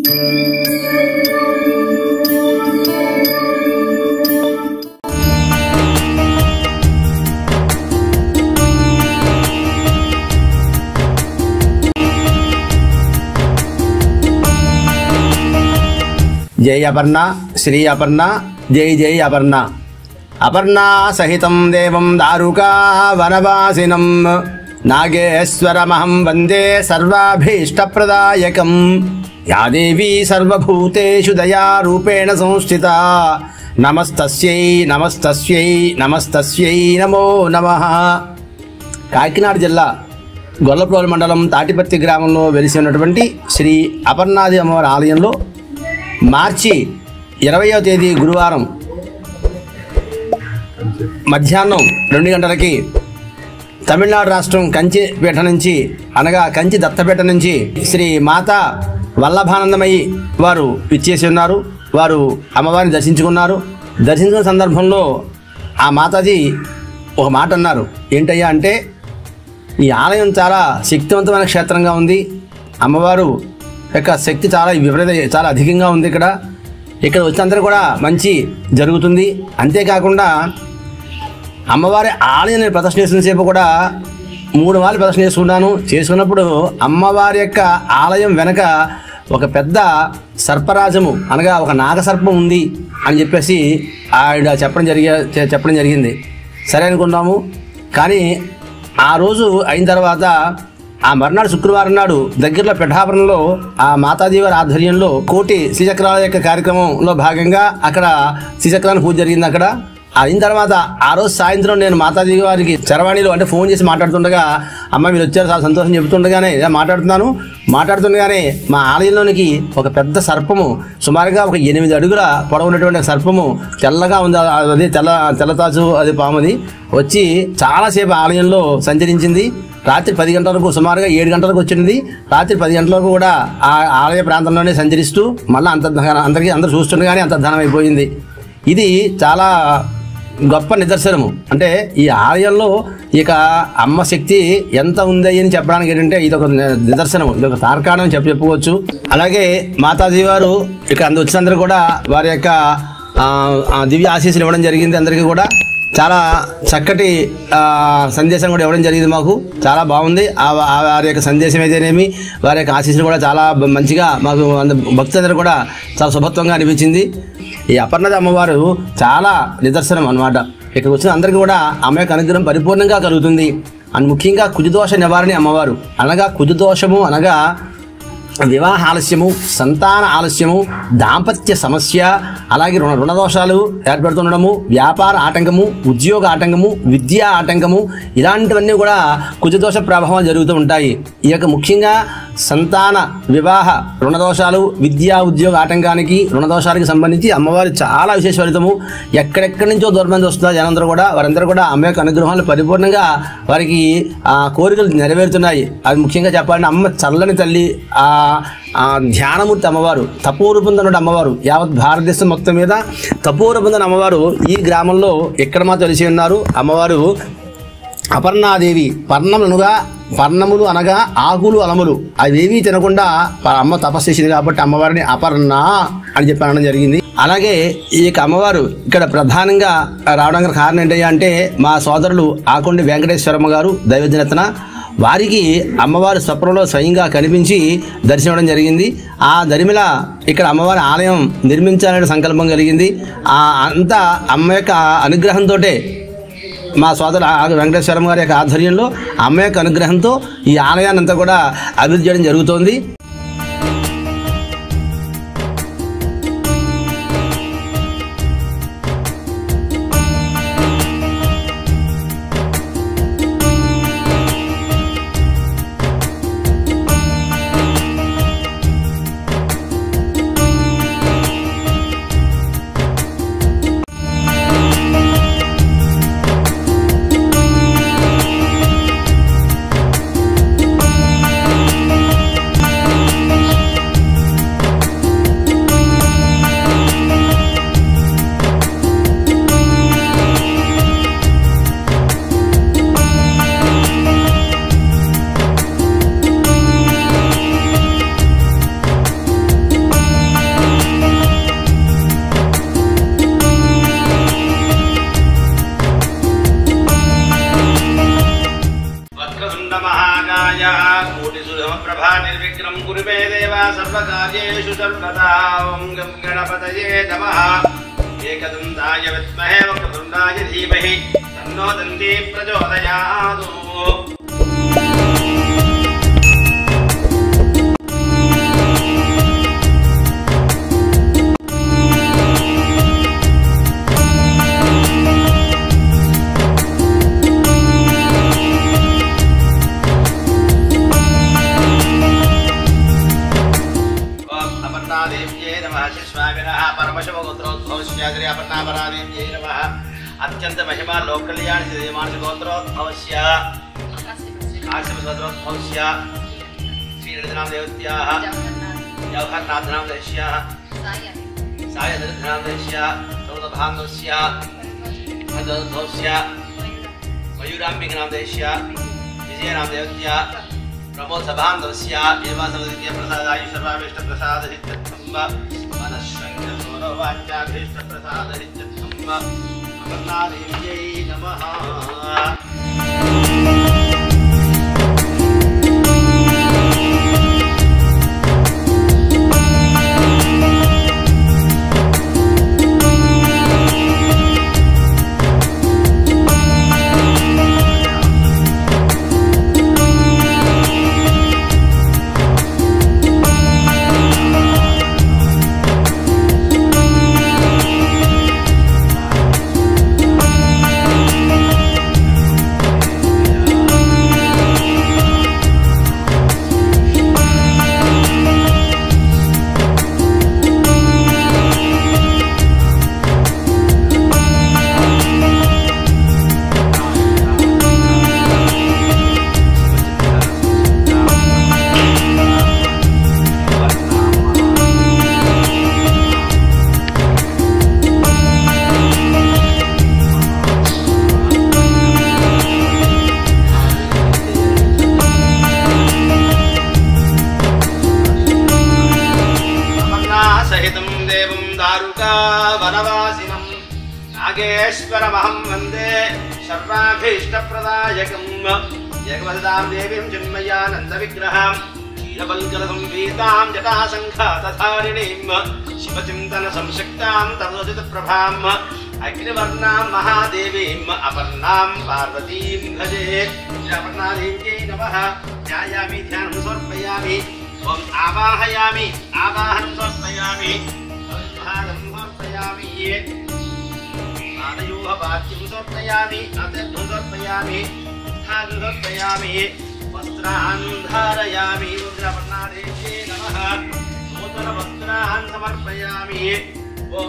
జై అపర్ణ శ్రీ అపర్ణ జై జై అపర్ణ అపర్ణా సహితం దేవం దారుకా వనవాసినం నాగేశ్వరమహం వందే సర్వాభీష్టప్రదాయకం యా దేవీ సర్వభూతేషు దయారూపేణ సంస్థితా నమస్తస్యై నమస్తస్యై నమస్తస్యై నమో నమః. కాకినాడ జిల్లా గొల్లప్రోలు మండలం తాటిపత్తి గ్రామంలో వెలిసి ఉన్నటువంటి శ్రీ అపర్ణాది అమ్మవారి ఆలయంలో మార్చి 20వ తేదీ గురువారం మధ్యాహ్నం 2 గంటలకి తమిళనాడు రాష్ట్రం కంచిపేట నుంచి అనగా కంచి దత్తపేట నుంచి శ్రీ మాతా వల్లభానందమయ్యి వారు విచ్చేసి ఉన్నారు. వారు అమ్మవారిని దర్శించుకున్నారు. దర్శించిన సందర్భంలో ఆ మాతాజీ ఒక మాట అన్నారు. ఏంటయ్యా అంటే, ఈ ఆలయం చాలా శక్తివంతమైన క్షేత్రంగా ఉంది. అమ్మవారు యొక్క శక్తి చాలా అధికంగా ఉంది. ఇక్కడ వచ్చినందరూ కూడా మంచి జరుగుతుంది. అంతేకాకుండా అమ్మవారి ఆలయం నేను ప్రదర్శన చేసినంతసేపు కూడా 3 మార్లు ప్రదర్శన చేసుకున్నప్పుడు అమ్మవారి యొక్క ఆలయం వెనక ఒక పెద్ద సర్పరాజము అనగా ఒక నాగసర్పం ఉంది అని చెప్పేసి ఆవిడ చెప్పడం జరిగింది. సరే అనుకున్నాము. కానీ ఆ రోజు అయిన తర్వాత ఆ మర్నాడు శుక్రవారం నాడు దగ్గరలో పిఠాపురంలో ఆ మాతాజీ వారి ఆధ్వర్యంలో కోటి శ్రీచక్రాల యొక్క కార్యక్రమంలో భాగంగా అక్కడ శ్రీచక్రాన్ని పూజ జరిగింది. అక్కడ అయిన తర్వాత ఆ రోజు సాయంత్రం నేను మాతాజీ వారికి చరవాణిలో అంటే ఫోన్ చేసి మాట్లాడుతుండగా, అమ్మ మీరు వచ్చారు చాలా సంతోషం చెబుతుండగానే మాట్లాడుతుండగానే మా ఆలయంలోనికి ఒక పెద్ద సర్పము సుమారుగా ఒక 8 అడుగుల పొడవు ఉన్నటువంటి సర్పము తెల్లగా ఉంది. అది తెల్లతాచు అది పాముది వచ్చి చాలాసేపు ఆలయంలో సంచరించింది. రాత్రి 10 గంటలకు సుమారుగా 7 గంటలకు వచ్చింది. రాత్రి 10 గంటలకు కూడా ఆ ఆలయ ప్రాంతంలోనే సంచరిస్తూ మళ్ళీ అందరూ చూస్తుండగానే అంతర్ధానం అయిపోయింది. ఇది చాలా గొప్ప నిదర్శనము. అంటే ఈ ఆలయంలో ఇక అమ్మ శక్తి ఎంత ఉంది అని చెప్పడానికి ఏంటంటే ఇది ఒక నిదర్శనము, ఇది ఒక తార్కాణం చెప్పుకోవచ్చు. అలాగే మాతాజీ వారు ఇక వచ్చినందరూ కూడా వారి యొక్క దివ్య ఆశీస్సులు ఇవ్వడం జరిగింది. అందరికీ కూడా చాలా చక్కటి సందేశం కూడా ఇవ్వడం జరిగింది. మాకు చాలా బాగుంది. వారి యొక్క సందేశం అయితేనేమి వారి యొక్క ఆశీస్సులు కూడా చాలా మంచిగా మాకు భక్తులందరూ కూడా చాలా శుభత్వంగా అనిపించింది. ఈ అపర్ణాది అమ్మవారు చాలా నిదర్శనం అన్నమాట. ఇక్కడ వచ్చిన అందరికీ కూడా అమ్మ యొక్క అనుగ్రహం పరిపూర్ణంగా కలుగుతుంది. అండ్ ముఖ్యంగా కుజదోష నివారణ అమ్మవారు అనగా కుజదోషము అనగా వివాహ ఆలస్యము, సంతాన ఆలస్యము, దాంపత్య సమస్య, అలాగే రుణదోషాలు ఏర్పడుతుండడము, వ్యాపార ఆటంకము, ఉద్యోగ ఆటంకము, విద్యా ఆటంకము, ఇలాంటివన్నీ కూడా కుజదోష ప్రభావం జరుగుతూ ఉంటాయి. ఈ యొక్క ముఖ్యంగా సంతాన, వివాహ, రుణదోషాలు, విద్యా ఉద్యోగ ఆటంకానికి, రుణదోషాలకు సంబంధించి అమ్మవారి చాలా విశేష ఫలితము. ఎక్కడెక్కడి నుంచో దూరం నుంచి వస్తున్నారు జనందరూ కూడా, వారందరూ కూడా అమ్మ యొక్క అనుగ్రహాలు పరిపూర్ణంగా వారికి కోరికలు నెరవేరుతున్నాయి. అది ముఖ్యంగా చెప్పాలంటే అమ్మ చల్లని తల్లి, ధ్యానమూర్తి అమ్మవారు, తపోరూపొందిన అమ్మవారు, యావత్ భారతదేశం మొత్తం మీద తపోరూపొందిన అమ్మవారు ఈ గ్రామంలో ఎక్కడ మాత్రం తెలిసి ఉన్నారు. అమ్మవారు అపర్ణాదేవి. పర్ణములు అనగా ఆకులు అలములు అవేవి తినకుండా అమ్మ తపస్సు చేసింది కాబట్టి అమ్మవారిని అపర్ణ అని చెప్పి అనడం జరిగింది. అలాగే ఈ యొక్క అమ్మవారు ఇక్కడ ప్రధానంగా రావడానికి కారణం ఏంటయ్యా అంటే మా సోదరులు ఆకొండి వెంకటేశ్వరమ్మ గారు దైవజనతన వారికి అమ్మవారి స్వప్నంలో స్వయంగా కనిపించి దర్శనం జరిగింది. ఆ దరిమిల ఇక్కడ అమ్మవారి ఆలయం నిర్మించాలనే సంకల్పం కలిగింది. అంతా అమ్మ యొక్క అనుగ్రహంతో మా సోదరు వెంకటేశ్వరమ్మ గారి యొక్క ఆధ్వర్యంలో అమ్మ యొక్క అనుగ్రహంతో ఈ ఆలయాన్ని అంతా కూడా అభివృద్ధి చేయడం జరుగుతోంది. सर्वकार्येषु सर्वदा ओं गं गणपतये नमः एकदन्ताय विद्महे वक्रतुण्डाय धीमहि तन्नो दन्ती प्रचोदयात् परमशिवगोत्रोद्भवस्य अपर्णापरादेव्यै नमः अत्यंत महिमा लोककल्याण मानसगोत्रोद्भवस्य काश्यपगोत्रोद्भवस्य श्रीरजनामदेवत्याः जवाहरनाथनामदेवस्याः सायदरनामदेवस्य सौदभान्दस्य भद्रोद्भवस्य मयूराम्बिकनामदेवस्य विजयनामदेवत्या प्रमोदसभान्दस्य देवासवदित्य प्रसादाय सर्वाभीष्टप्रसादसिद्ध्यर्थं मनःशङ्करसौरवाच्याभीष्टप्रसादसिद्ध्यर्थं अपर्णादेव्यै नमः नागेश्वरमहं वन्दे सर्वाभीष्टप्रदायकम् जगवदां देवीं चिन्मयानन्दविग्रहां क्षीरवल्कलसंवीतां जटाशङ्खातधारिणीं शिवचिन्तनसंशक्तां तदोदितप्रभाम् अग्निवर्णां महादेवीम् अपर्णां पार्वतीं भजे अपर्णादेव्यै नमः ध्यायामि ध्यानं समर्पयामि ॐ आवाहयामि आवाहनं समर्पयामि समर्पयामि वाक्यं समर्पयामि अत्यर्थं समर्पयामि स्थानं समर्पयामि वस्त्रान् धारयामि रुद्रपर्णादेव्यै नमः नूतनवस्त्रान् समर्पयामि ॐ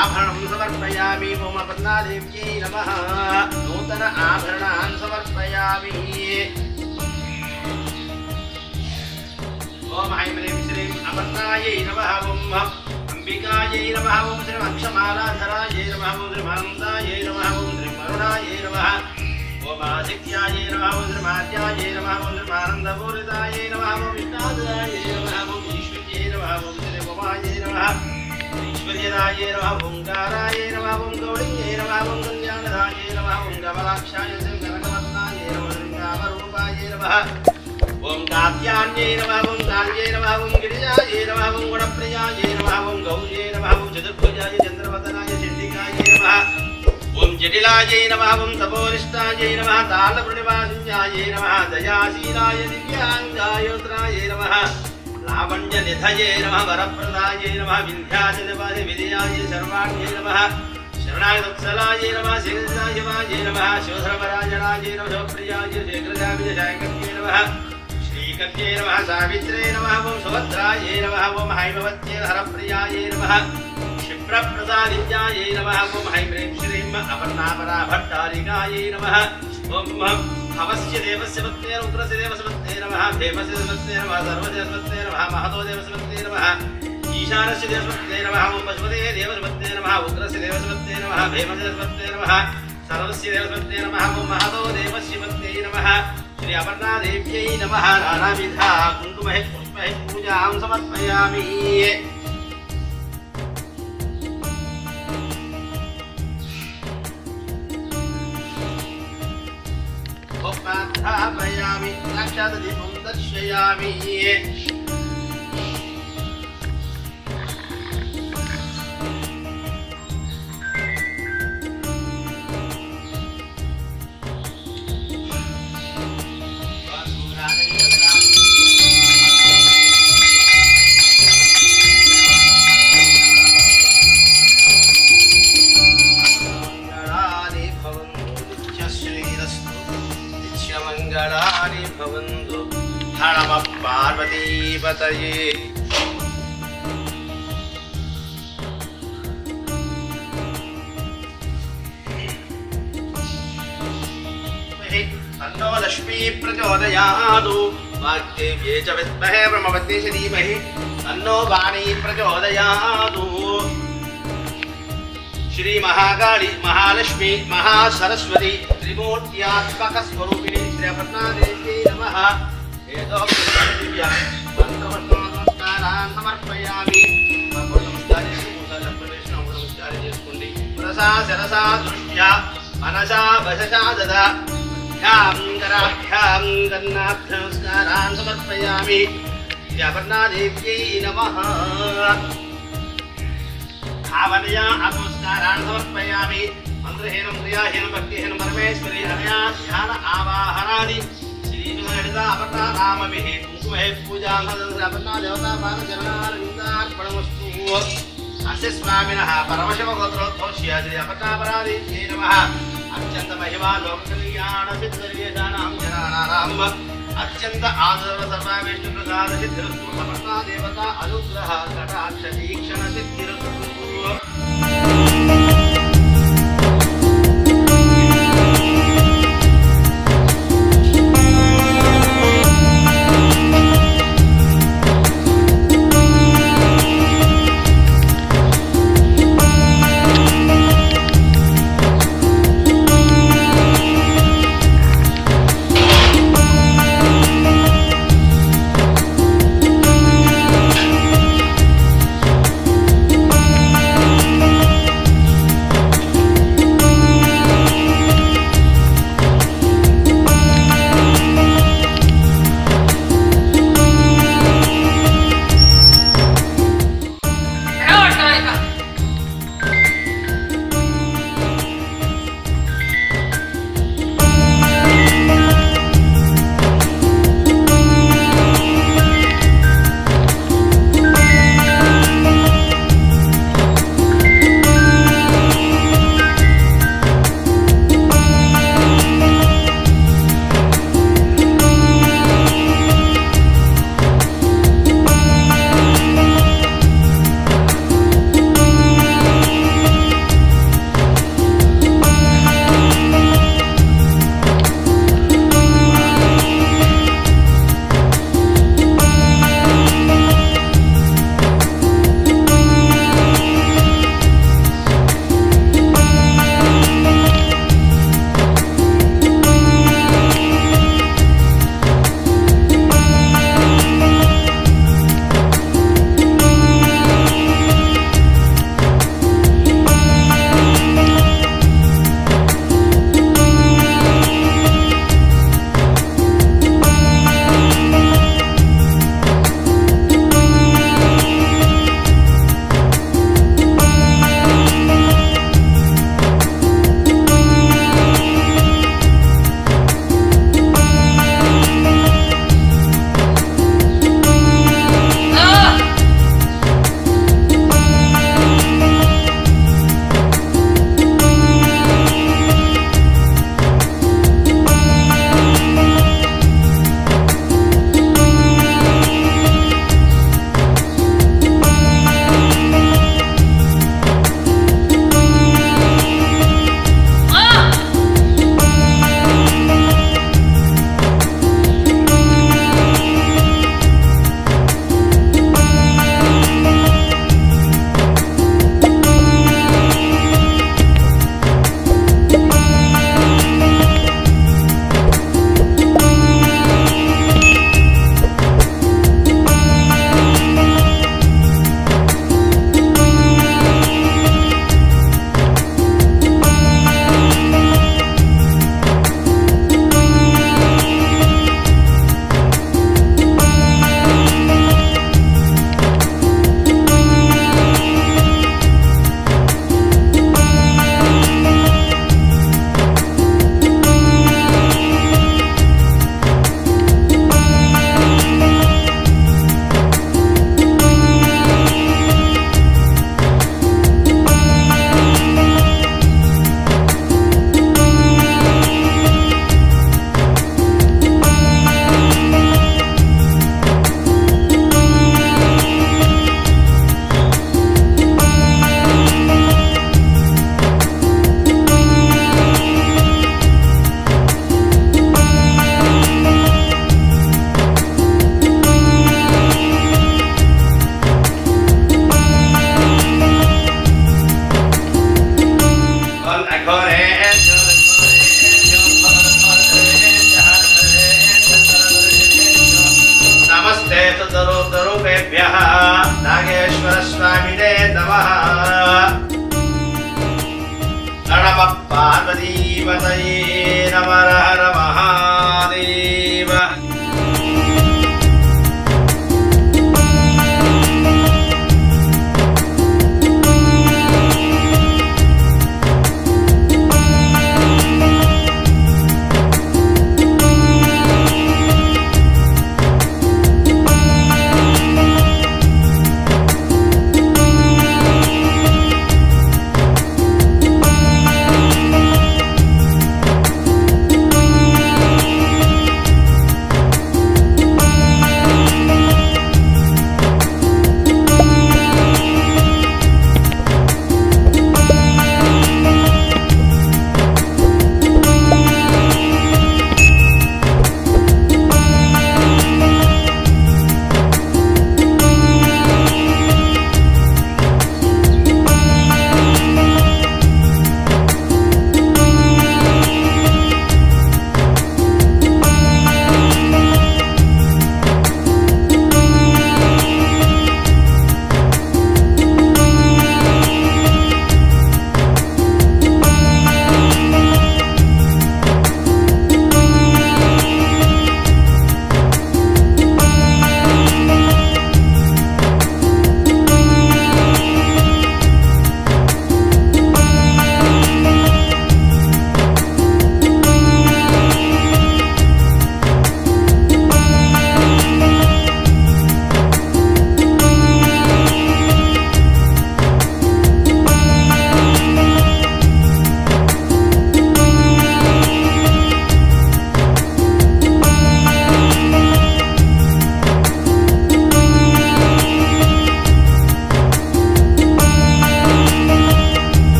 आभरणं समर्पयामि ॐ अपर्णादेव्यै नमः नूतन आभरणान् समर्पयामि ॐ ऐं ह्रीं श्रीं अपर्णायै नमः ॐ अंबिकायै नमः ॐ श्रीं अक्षमालाधरायै नमः ॐ श्रीं आनन्दायै नमः ॐ श्रीं वरुणायै नमः ॐ आदित्यायै नमः ॐ श्रीं आद्यायै नमः ॐ श्रीं आनन्दपूरितायै नमः ॐ विष्णादयायै नमः ॐ ईश्वर्यै नमः ॐ श्रीं उमायै नमः ईश्वर्यदायै नमः ओंकारायै नमः ॐ गौरीयै नमः ॐ कल्याणदायै नमः ॐ कमलाक्षायै श्रीं कनकवर्णायै नमः श्रीं कामरूपायै नमः ॐ कात्यान्यै नमः ॐ काल्यै नमः ॐ गिरिजायै नमः ॐ गुणप्रियायै नमः ॐ गौर्यै नमः ॐ चतुर्भुजायै चन्द्रवदनायै चण्डिकायै नमः ॐ जटिलायै नमः ॐ तपोनिष्ठायै नमः तालवृणिवासिन्यायै नमः दयाशीलाय दिव्याङ्गायोत्रायै नमः लावण्यनिधये नमः वरप्रदायै नमः विन्ध्याचलपादे विजयायै सर्वाण्यै नमः शरणागतवत्सलायै नमः शिरसायवायै नमः शिवधर्मराजनायै नमः शिवप्रियायै शेखरजाविजयकन्यै नमः श्रीकन्यै नमः सावित्र्यै नमः ॐ सुभद्रायै नमः ॐ हैमवत्यै हरप्रियायै नमः क्षिप्रप्रसादित्यायै नमः ॐ ऐं ह्रीं श्रीं अपर्णापराभट्टारिकायै नमः ॐ भवस्य देवस्य पत्न्यै उग्रस्य देवस्य पत्न्यै नमः भेमस्य देवस्य नमः सर्वस्य देवस्य नमः महतो देवस्य पत्न्यै नमः ईशानस्य देवस्य पत्न्यै नमः ॐ पशुपते देवस्य पत्न्यै नमः उग्रस्य देवस्य पत्न्यै नमः भेमस्य देवस्य पत्न्यै नमः सर्वस्य देवस्य पत्न्यै नमः ॐ महतो देवस्य पत्न्यै नमः श्री अपर्णादेव्यै नमः नानाविधा कुङ्कुमैः पुष्पैः पूजां समर्पयामि स्थापयामि साक्षात् दीपं दर्शयामि। मंगलानि भवन्तु हर नमः पार्वतीपतये। तन्नो लक्ष्मी प्रचोदयात् वाग्देव्यै च विद्महे ब्रह्मवत्यै च धीमहि तन्नो वाणी प्रचोदयात्। श्री महाकाली महालक्ष्मी महासरस्वती त्रिमूर्त्यात्मक स्वरूपिणी श्री अपर्णा देवी नमः। नमस्कारान् समर्पयामि। नमस्कार చేసుకోండి। పురసా శరసా దృష్ట్యా మనసా వశసా దదా ధ్యాం కరాభ్యాం గన్నాభ్యాం నమస్కారాन् సమర్పయామి। శ్రీ అపర్ణా దేవ్యై నమః। आवनया नमस्कारान् समर्पयामि। मंत्रहीनं क्रियाहीनं भक्तिहीनं परमेश्वरी अनया ध्यान आवाहनानि श्रीनिवासिता अपर्णा नामभिः कुङ्कुमे पूजां अपर्णा देवता पादचरणारविन्दार्पणमस्तु। अस्य स्वामिनः परमशिवगोत्रोद्भवस्य श्री अपर्णा परादेव्यै नमः। अत्यन्त महिमा लोककल्याण सिद्धर्यजानां जनानाम् अत्यंत आदर सर्वा विष्णु प्रसाद सिद्धिरस्तु। अपर्णा देवता अनुग्रह कटाक्ष तीक्षण सिद्धिरस्तु।